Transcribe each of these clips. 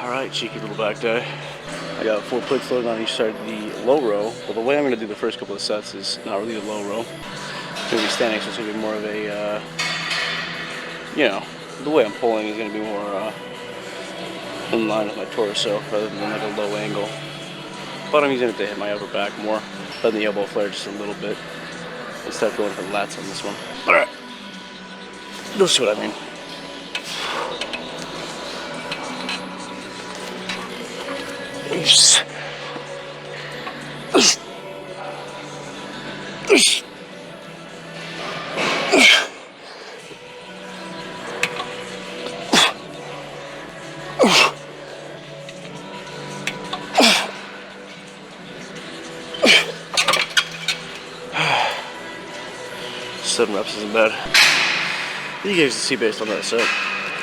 Alright, cheeky little back day. I got 4 plates loaded on each side of the low row. Well, the way I'm going to do the first couple of sets is not really the low row. It's going to be standing, so it's going to be more of a, you know, the way I'm pulling is going to be more in line with my torso rather than like a low angle. But I'm using it to hit my upper back more, letting the elbow flare just a little bit instead of going for lats on this one. Alright, you'll see what I mean. Seven reps isn't bad. You guys can see based on that set,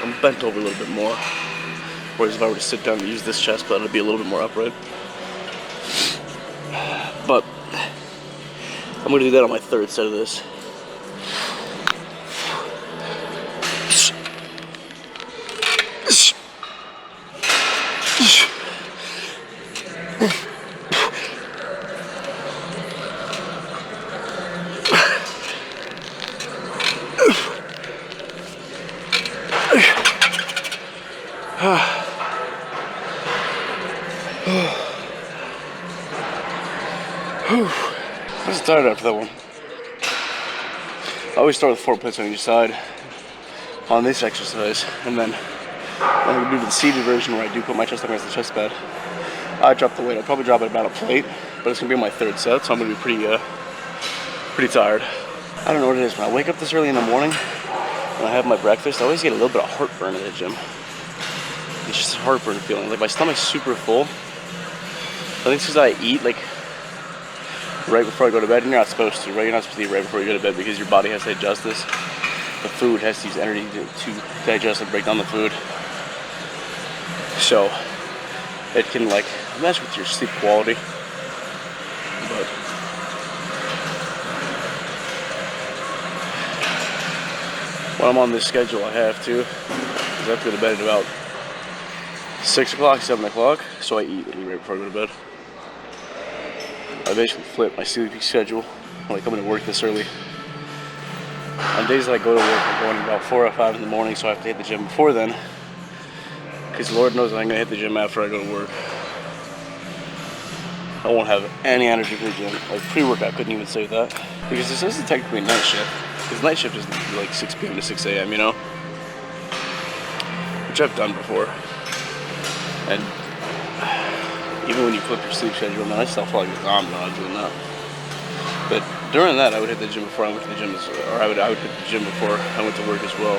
I'm bent over a little bit more. Whereas if I were to sit down and use this chest pad, it'd be a little bit more upright. But I'm going to do that on my third set of this. I was tired after that one. I always start with 4 plates on each side on this exercise, and then when I do the seated version where I do put my chest up against the chest pad, I drop the weight. I'll probably drop it about a plate, but it's gonna be my third set, so I'm gonna be pretty tired. I don't know what it is. When I wake up this early in the morning, when I have my breakfast, I always get a little bit of heartburn at the gym. It's just a heartburn feeling. Like my stomach's super full. I think it's because I eat like right before I go to bed, and you're not supposed to, right? You're not supposed to eat right before you go to bed because your body has to digest this. The food has to use energy to digest and break down the food. So it can like mess with your sleep quality. But when I'm on this schedule, I have to, because I have to go to bed at about 6 o'clock, 7 o'clock, so I eat right before I go to bed. I basically flip my sleeping schedule when I come into work this early. On days that I go to work, I'm going about 4 or 5 in the morning, so I have to hit the gym before then. Because Lord knows I'm going to hit the gym after I go to work. I won't have any energy for the gym. Like pre-workout, couldn't even say that. Because this isn't technically night shift. Because night shift is like 6 p.m. to 6 a.m., you know? Which I've done before. And even when you flip your sleep schedule, man, I still feel like a zombie when I'm doing that. But during that, I would hit the gym before I went to the gym, or I would hit the gym before I went to work as well,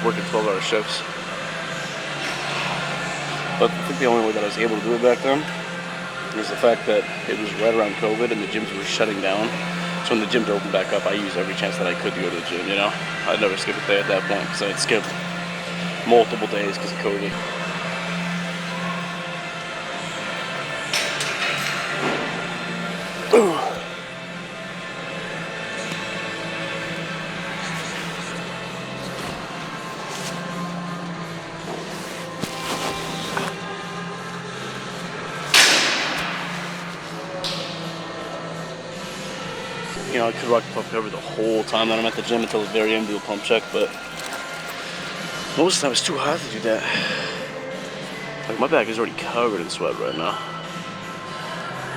working 12-hour shifts. But I think the only way that I was able to do it back then was the fact that it was right around COVID and the gyms were shutting down. So when the gyms opened back up, I used every chance that I could to go to the gym, you know? I'd never skip a day at that point because I had skipped multiple days because of COVID. You know, I could rock the pump cover the whole time that I'm at the gym until the very end, do a pump check, but most of the time it's too hot to do that. Like my back is already covered in sweat right now.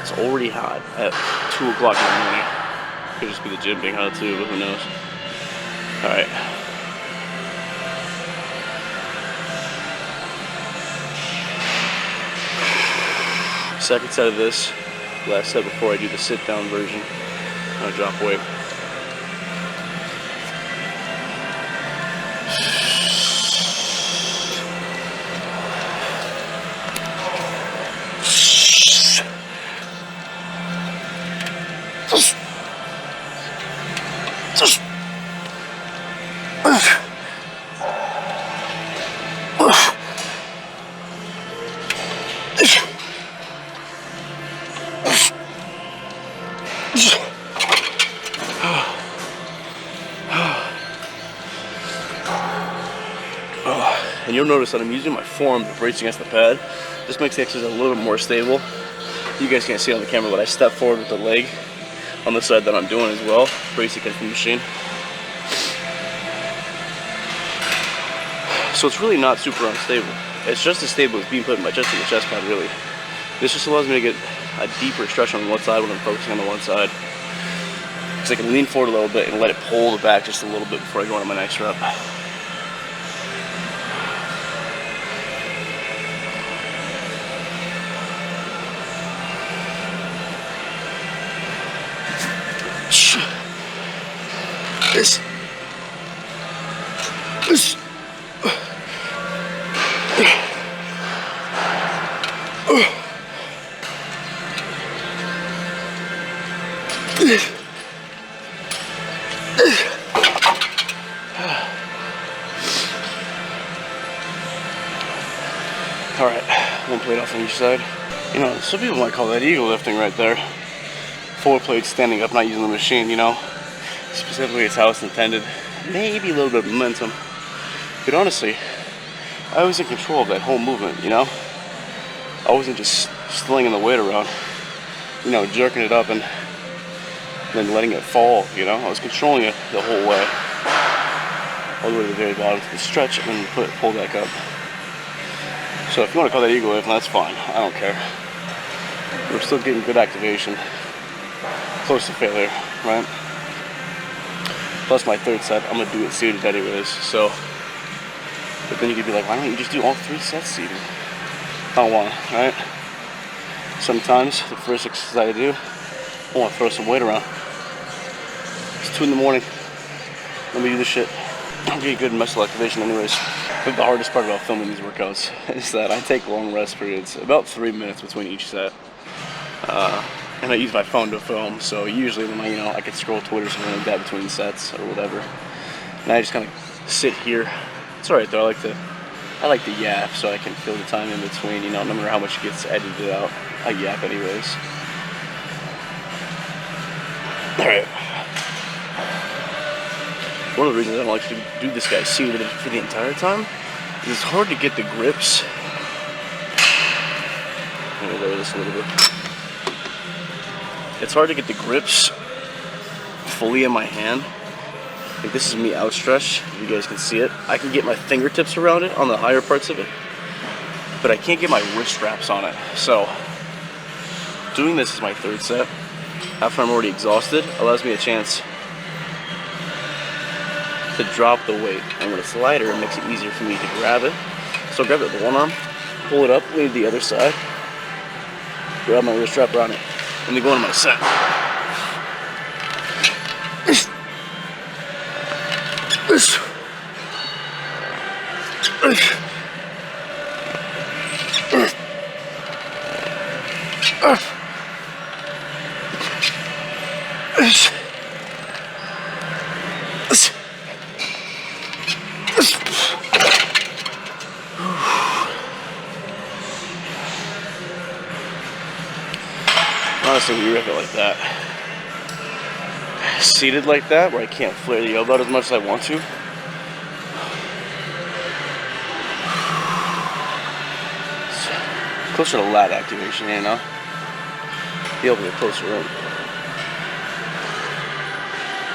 It's already hot at 2 o'clock in the morning. Could just be the gym being hot too, but who knows. Alright. Second set of this, last set before I do the sit down version. I drop weight. you'll notice that I'm using my forearm to brace against the pad. This makes the exercise a little bit more stable. You guys can't see it on the camera, but I step forward with the leg on the side that I'm doing as well, brace against the machine. So it's really not super unstable. It's just as stable as being put in my chest and the chest pad, really. This just allows me to get a deeper stretch on one side when I'm focusing on the one side. Because I can lean forward a little bit and let it pull the back just a little bit before I go into my next rep. This. All right, one plate off on each side. You know, some people might call that eagle lifting right there. 4 plates standing up, not using the machine, you know. Specifically, it's how it's intended. Maybe a little bit of momentum. But honestly, I was in control of that whole movement, you know. I wasn't just slinging the weight around, you know, jerking it up and then letting it fall, you know. I was controlling it the whole way, all the way to the very bottom, to the stretch, and then pull back up. So if you want to call that eagle lift, that's fine. I don't care. We're still getting good activation, close to failure, right? Plus my third set, I'm gonna do it seated anyways. So, but then you could be like, why don't you just do all 3 sets seated? I don't want to, right? Sometimes the first exercise I do, I want to throw some weight around. It's 2 in the morning. Let me do this shit. I'm getting good muscle activation anyways. I think the hardest part about filming these workouts is that I take long rest periods, about 3 minutes between each set. And I use my phone to film, so usually when I can scroll Twitter or something like that between sets or whatever. And I just kind of sit here. It's alright though, I like to yap so I can feel the time in between, you know, no matter how much it gets edited out. I yap anyways. Alright. One of the reasons I don't like to do this guy seated for the entire time is it's hard to get the grips. Let me lower this a little bit. It's hard to get the grips fully in my hand. Like this is me outstretched, if you guys can see it. I can get my fingertips around it on the higher parts of it, but I can't get my wrist straps on it. So doing this is my third set after I'm already exhausted allows me a chance to drop the weight. And when it's lighter, it makes it easier for me to grab it. So I'll grab it with one arm, pull it up, lean to the other side, grab my wrist strap around it, and then go into my set. Honestly, we rip it like that. Seated like that, where I can't flare the elbow as much as I want to. It's closer to lat activation, you know? The elbows are closer in.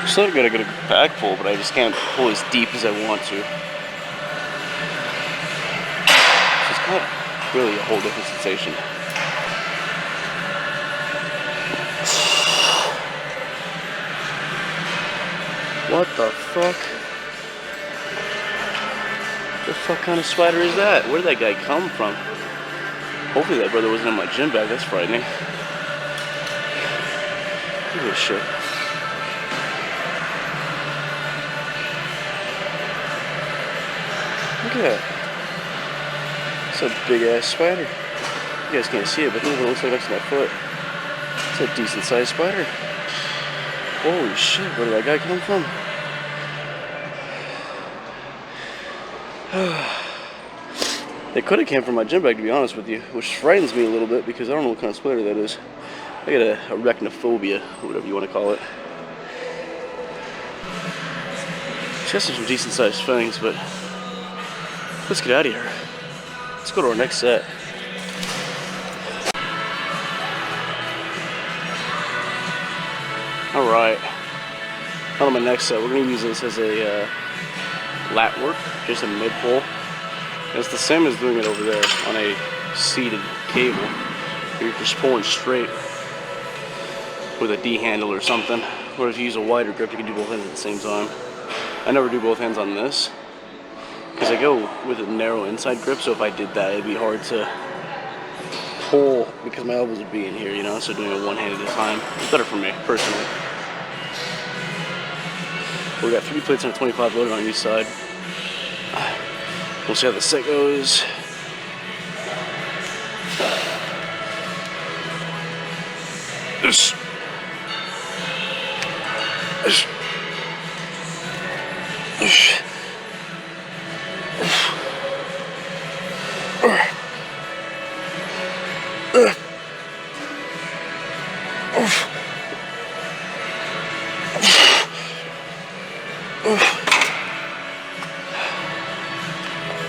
I'm still got a good back pull, but I just can't pull as deep as I want to. So it's kind of really a whole different sensation. What the fuck? What the fuck kind of spider is that? Where did that guy come from? Hopefully that brother wasn't in my gym bag. That's frightening. Look at this shit. Look at that. It's a big ass spider. You guys can't see it, but look what it looks like next to my foot. It's a decent sized spider. Holy shit, where did that guy come from? They could have came from my gym bag, to be honest with you, which frightens me a little bit because I don't know what kind of spider that is. I got a arachnophobia, whatever you want to call it. It's got some decent sized fangs, but Let's get out of here. Let's go to our next set. Alright. On my next set, we're going to use this as a lat work, just a mid pull. It's the same as doing it over there on a seated cable. You're just pulling straight with a D handle or something. Or if you use a wider grip, you can do both hands at the same time. I never do both hands on this because I go with a narrow inside grip, so if I did that, it'd be hard to pull because my elbows would be in here, you know, so doing it one hand at a time is better for me, personally. We got 3 plates and a 25 loaded on each side. We'll see how the set goes.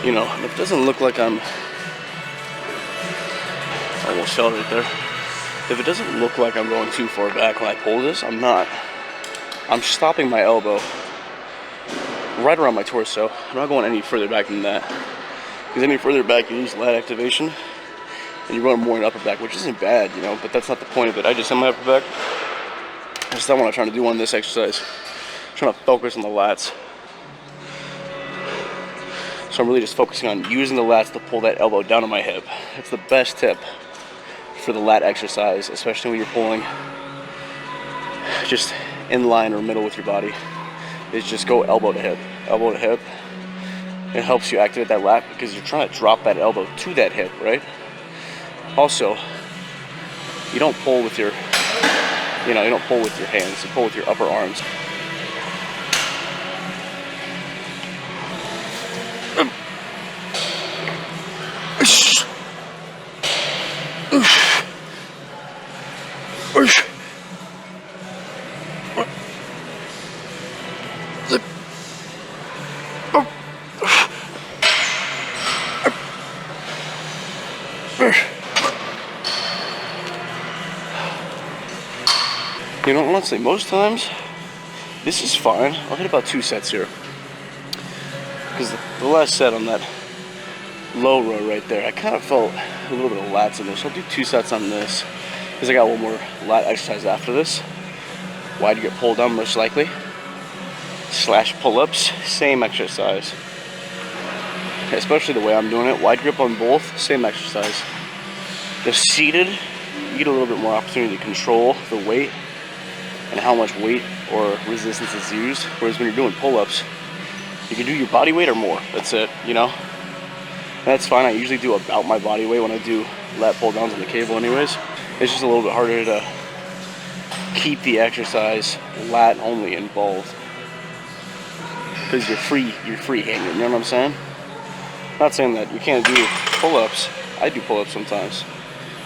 You know, it doesn't look like I'm almost fell right there. If it doesn't look like I'm going too far back when I pull this, I'm not. I'm stopping my elbow right around my torso. I'm not going any further back than that. Because any further back, you lose lat activation, and you're going more in upper back, which isn't bad, you know, but that's not the point of it. I just have my upper back. That's not what I'm trying to do on this exercise. I'm trying to focus on the lats. So I'm really just focusing on using the lats to pull that elbow down to my hip. It's the best tip for the lat exercise, especially when you're pulling just in line or middle with your body, is just go elbow to hip. Elbow to hip. It helps you activate that lat because you're trying to drop that elbow to that hip, right? Also, you don't pull with your, you don't pull with your hands, you pull with your upper arms. You know, honestly, most times, this is fine. I'll hit about 2 sets here. Because the last set on that low row right there, I kind of felt a little bit of lats in there. So I'll do 2 sets on this. Because I got one more lat exercise after this. Wide grip pull down, most likely. Slash pull-ups, same exercise. Especially the way I'm doing it. Wide grip on both, same exercise. The seated, you get a little bit more opportunity to control the weight and how much weight or resistance is used. Whereas when you're doing pull-ups, you can do your body weight or more. That's it, you know? That's fine. I usually do about my body weight when I do lat pull downs on the cable anyways. It's just a little bit harder to keep the exercise lat only involved. Because you're free hanging, you know what I'm saying? Not saying that you can't do pull-ups. I do pull-ups sometimes.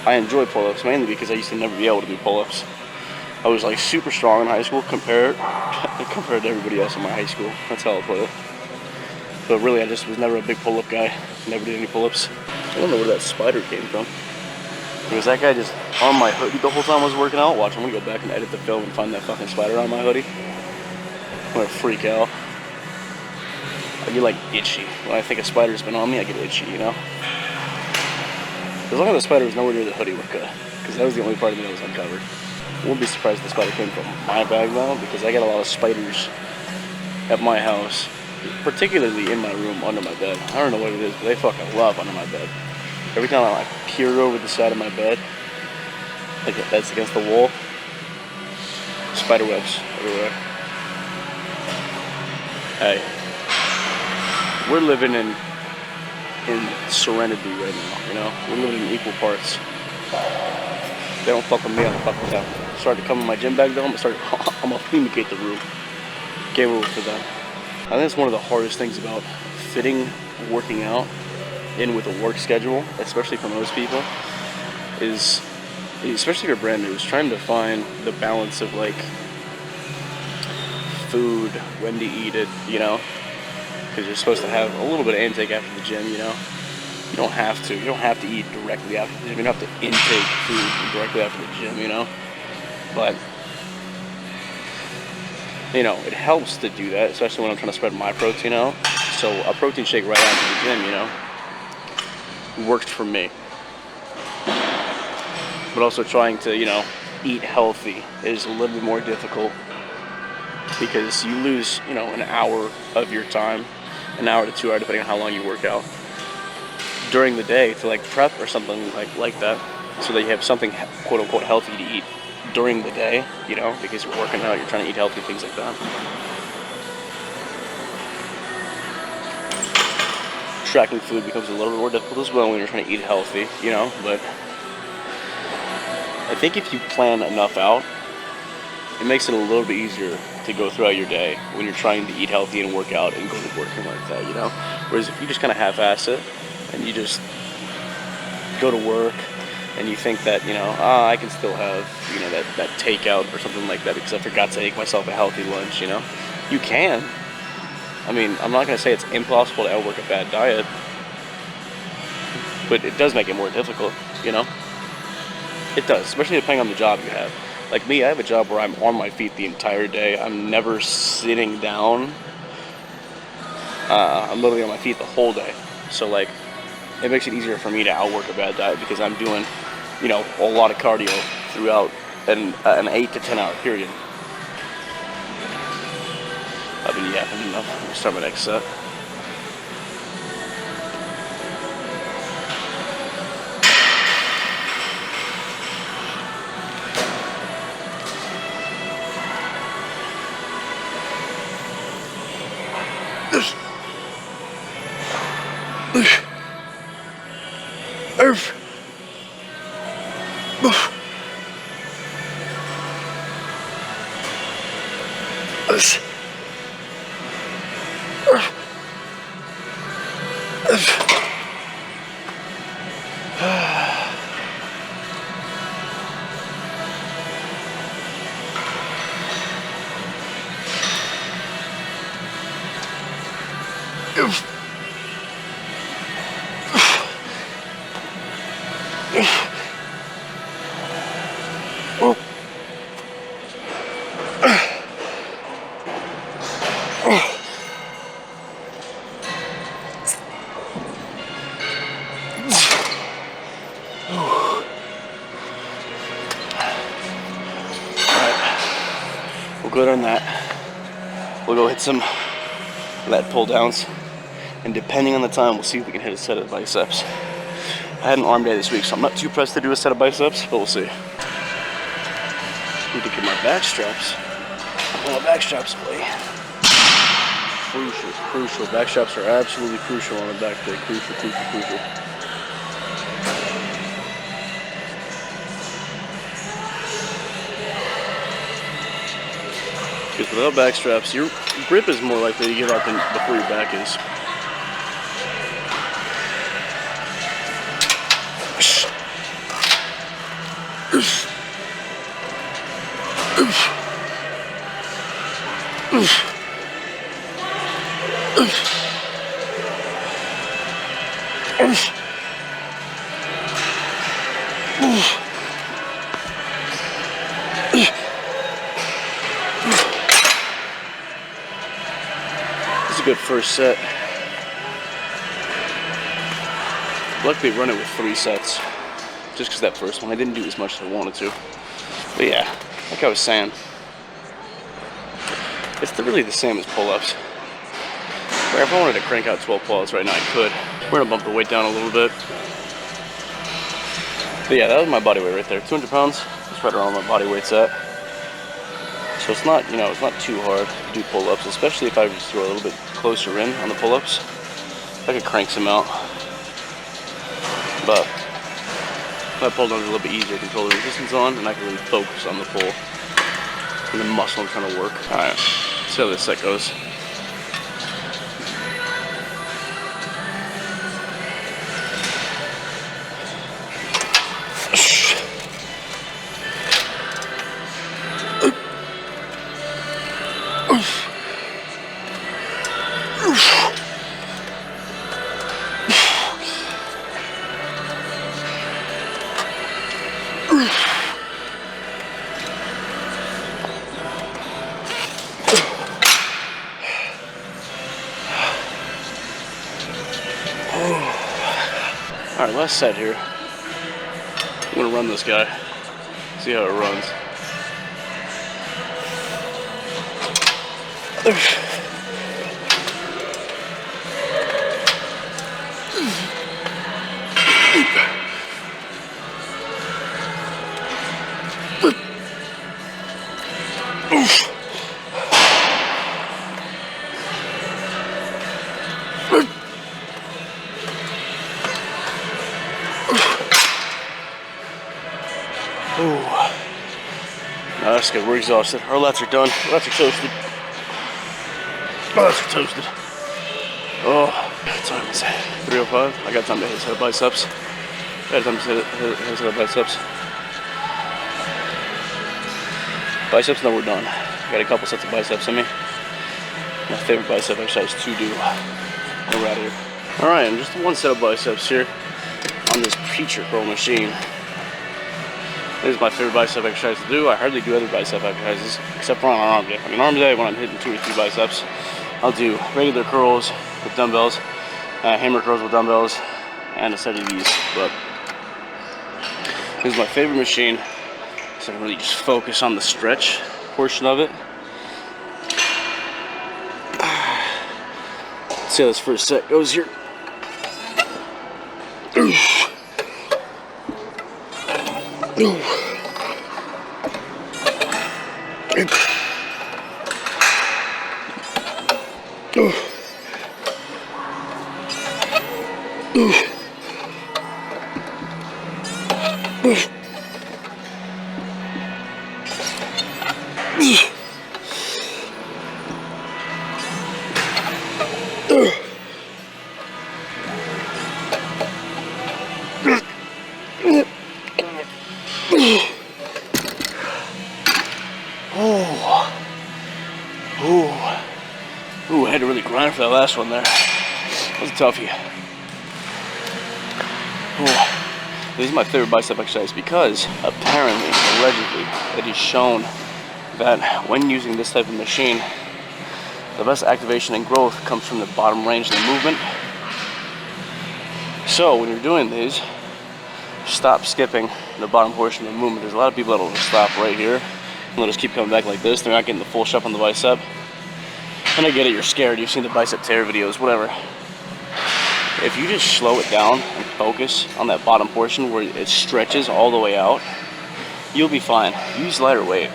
I enjoy pull-ups mainly because I used to never be able to do pull-ups. I was like super strong in high school compared to everybody else in my high school. That's how I put it. But really, I just was never a big pull-up guy. Never did any pull-ups. I don't know where that spider came from. Was that guy just on my hoodie the whole time I was working out? Watch, I'm gonna go back and edit the film and find that fucking spider on my hoodie. I'm gonna freak out. I get like itchy. When I think a spider's been on me, I get itchy, you know? As long as the spider was nowhere near the hoodie, we're good. Because that was the only part of me that was uncovered. I wouldn't be surprised if the spider came from my bag now, because I got a lot of spiders at my house, particularly in my room under my bed. I don't know what it is, but they fucking love under my bed. Every time I like peer over the side of my bed, like that's against the wall, spider webs everywhere. Hey, we're living in serenity right now, you know? We're living in equal parts. They don't fuck with me, I don't fuck with them. Started to come in my gym bag though, I'm gonna fumigate the room. Game over for them. I think it's one of the hardest things about fitting working out in with a work schedule, especially for most people, is, especially if you're brand new, is trying to find the balance of like food, when to eat it, you know? because you're supposed to have a little bit of intake after the gym, you know. You don't have to. You don't have to eat directly after the gym. You don't have to intake food directly after the gym, you know. But, you know, it helps to do that, especially when I'm trying to spread my protein out. So a protein shake right after the gym, you know, worked for me. But also trying to, you know, eat healthy is a little bit more difficult because you lose, you know, an hour of your time, an hour to 2 hours, depending on how long you work out during the day to like prep or something like that, so that you have something quote unquote healthy to eat during the day, you know, because you're working out, you're trying to eat healthy, things like that. Tracking food becomes a little bit more difficult as well when you're trying to eat healthy, you know, but I think if you plan enough out, it makes it a little bit easier to go throughout your day when you're trying to eat healthy and work out and go to work and like that, you know? Whereas if you just kind of half-ass it and you just go to work and you think that, you know, I can still have, you know, that takeout or something like that because I forgot to make myself a healthy lunch, you know? You can. I mean, I'm not going to say it's impossible to outwork a bad diet, but it does make it more difficult, you know? It does, especially depending on the job you have. Like me, I have a job where I'm on my feet the entire day. I'm never sitting down. I'm literally on my feet the whole day. So like, it makes it easier for me to outwork a bad diet because I'm doing, you know, a lot of cardio throughout an 8 to 10 hour period. I've been yapping enough. I'm gonna start my next set. We'll go on that. We'll go hit some lat pull downs, and depending on the time, we'll see if we can hit a set of biceps. I had an arm day this week, so I'm not too pressed to do a set of biceps, but we'll see. Need to get my back straps. Put my back straps away. Crucial. Back straps are absolutely crucial on a back day. Crucial. Because without back straps, your grip is more likely to give out than before your back is. Good first set. Luckily run it with 3 sets. Just because that first one I didn't do as much as I wanted to. But yeah, like I was saying, it's really the same as pull-ups. Like if I wanted to crank out 12 pull-ups right now, I could. We're gonna bump the weight down a little bit. But yeah, that was my body weight right there. 200 pounds. That's right around where my body weight's at. So it's not, you know, it's not too hard to do pull-ups, especially if I just throw a little bit closer in on the pull-ups. I could crank some out. But my pull down is a little bit easier to control the resistance on, and I can really focus on the pull and the muscle I'm trying to work. Alright, see how this set goes. Alright, last set here. I'm gonna run this guy. See how it runs. No, that's good. We're exhausted. Our lats are done. Our lats are toasted. Our lats are toasted. Oh, what time is it? 3:05. I got time to hit a set of biceps. I got time to hit a set of biceps. Biceps, then we're done. I got a couple sets of biceps in me. My favorite bicep exercise to do. And we're out of here. Alright, and just one set of biceps here on this preacher curl machine. This is my favorite bicep exercise to do. I hardly do other bicep exercises except for on an arm day. On an arm day, when I'm hitting 2 or 3 biceps, I'll do regular curls with dumbbells, hammer curls with dumbbells, and a set of these. But this is my favorite machine, so I can really just focus on the stretch portion of it. Let's see how this first set goes here. Ooh, I had to really grind for that last one there. That was a toughie. Ooh. This is my favorite bicep exercise because apparently, allegedly, it is shown that when using this type of machine, the best activation and growth comes from the bottom range of the movement. So when you're doing these, stop skipping the bottom portion of the movement. There's a lot of people that will just stop right here and they'll just keep coming back like this. They're not getting the full shove on the bicep. And I get it, you're scared, you've seen the bicep tear videos, whatever. If you just slow it down and focus on that bottom portion where it stretches all the way out, you'll be fine. Use lighter weight.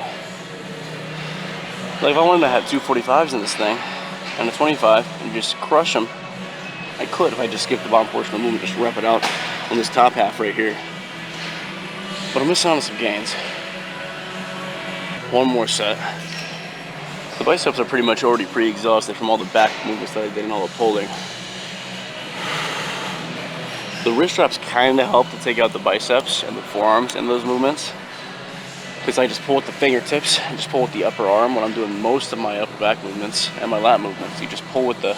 Like if I wanted to have 245s in this thing and a 25 and just crush them, I could if I just skip the bottom portion of the movement, just rep it out on this top half right here. But I'm missing out on some gains. One more set. The biceps are pretty much already pre-exhausted from all the back movements that I did and all the pulling. The wrist straps kind of help to take out the biceps and the forearms in those movements, because I just pull with the fingertips and just pull with the upper arm when I'm doing most of my upper back movements and my lat movements. You just pull with the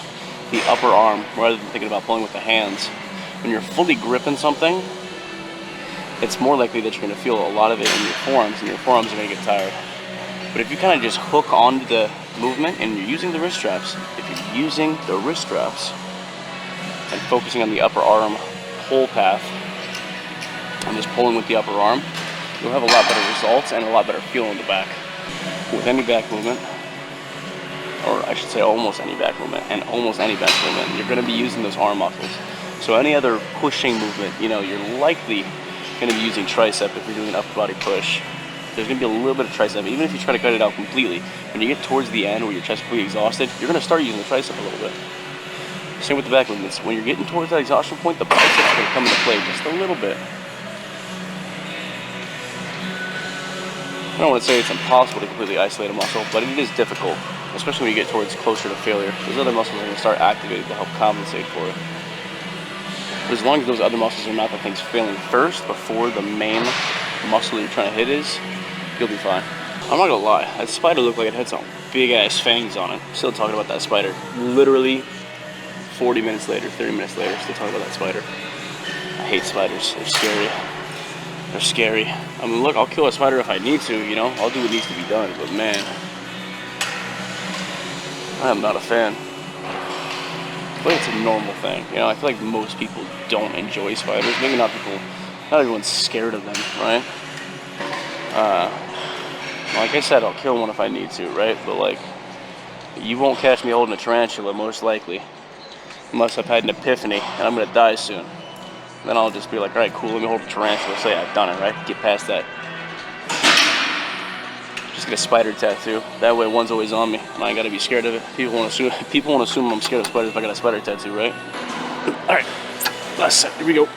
upper arm rather than thinking about pulling with the hands. When you're fully gripping something, it's more likely that you're going to feel a lot of it in your forearms, and your forearms are going to get tired. But if you kind of just hook onto the movement and you're using the wrist straps, and focusing on the upper arm pull path and just pulling with the upper arm, you'll have a lot better results and a lot better feel in the back. With any back movement, or I should say almost any back movement, and almost any back movement, you're going to be using those arm muscles. So any other pushing movement, you know, you're likely going to be using tricep if you're doing an upper body push. There's going to be a little bit of tricep, even if you try to cut it out completely. When you get towards the end where your chest is completely exhausted, you're going to start using the tricep a little bit. Same with the back movements. When you're getting towards that exhaustion point, the biceps are going to come into play just a little bit. I don't want to say it's impossible to completely isolate a muscle, but it is difficult, especially when you get towards closer to failure. Those other muscles are going to start activating to help compensate for it. But as long as those other muscles are not the things failing first before the main muscle you're trying to hit is, you'll be fine. I'm not gonna lie, that spider looked like it had some big ass fangs on it. Still talking about that spider. Literally 40 minutes later, 30 minutes later, still talking about that spider. I hate spiders, they're scary. They're scary. I mean, look, I'll kill a spider if I need to, you know? I'll do what needs to be done, but man, I'm not a fan. But it's a normal thing, you know? I feel like most people don't enjoy spiders. Maybe not everyone's scared of them, right? Like I said, I'll kill one if I need to, right? But like, you won't catch me holding a tarantula, most likely. Unless I've had an epiphany and I'm gonna die soon. Then I'll just be like, alright, cool, let me hold a tarantula, say I've done it, right? Get past that. Just get a spider tattoo. That way one's always on me, and I ain't gotta be scared of it. People won't assume I'm scared of spiders if I got a spider tattoo, right? Alright, last set, here we go.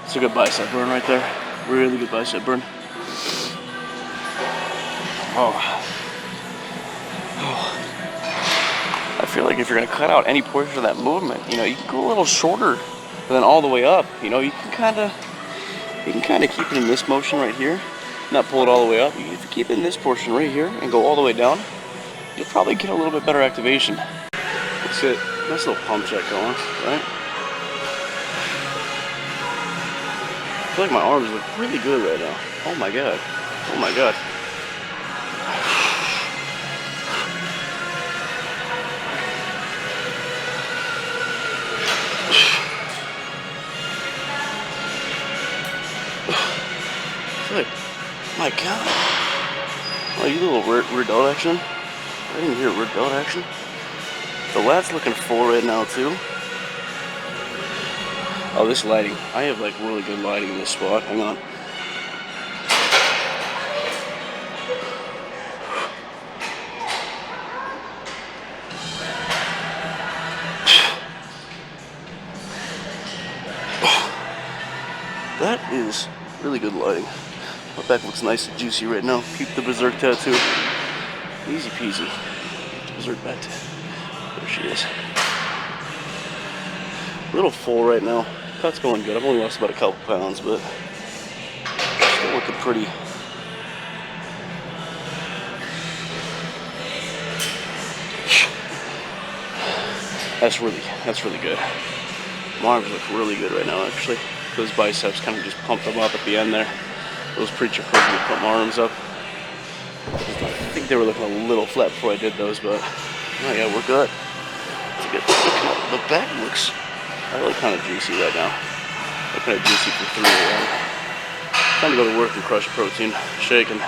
It's a good bicep burn right there. Really good bicep burn. I feel like if you're gonna cut out any portion of that movement, you know, you can go a little shorter and then all the way up. You know, you can kind of keep it in this motion right here, not pull it all the way up. If you keep it in this portion right here and go all the way down, you'll probably get a little bit better activation. That's it. Nice little pump check going, right? I feel like my arms look really good right now. Oh my god. Oh my god. Good. My god. Oh, you little rear delt action. I didn't hear rear delt action. The lat's looking full right now too. Oh, this lighting. I have like really good lighting in this spot. Hang on. That is really good lighting. My back looks nice and juicy right now. Keep the berserk tattoo. Easy peasy. Berserk back. There she is. A little full right now. Cut's going good. I've only lost about a couple pounds, but still looking pretty. That's really good. My arms look really good right now, actually. Those biceps kind of just pumped them up at the end there. Those preacher curls when I put my arms up. I think they were looking a little flat before I did those, but oh yeah, we're good. The back looks really kind of juicy right now. They're kind of juicy for 3 a.m. Time to go to work and crush protein shake and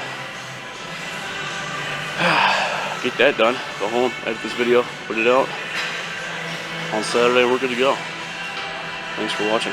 get that done. Go home, edit this video, put it out. On Saturday, we're good to go. Thanks for watching.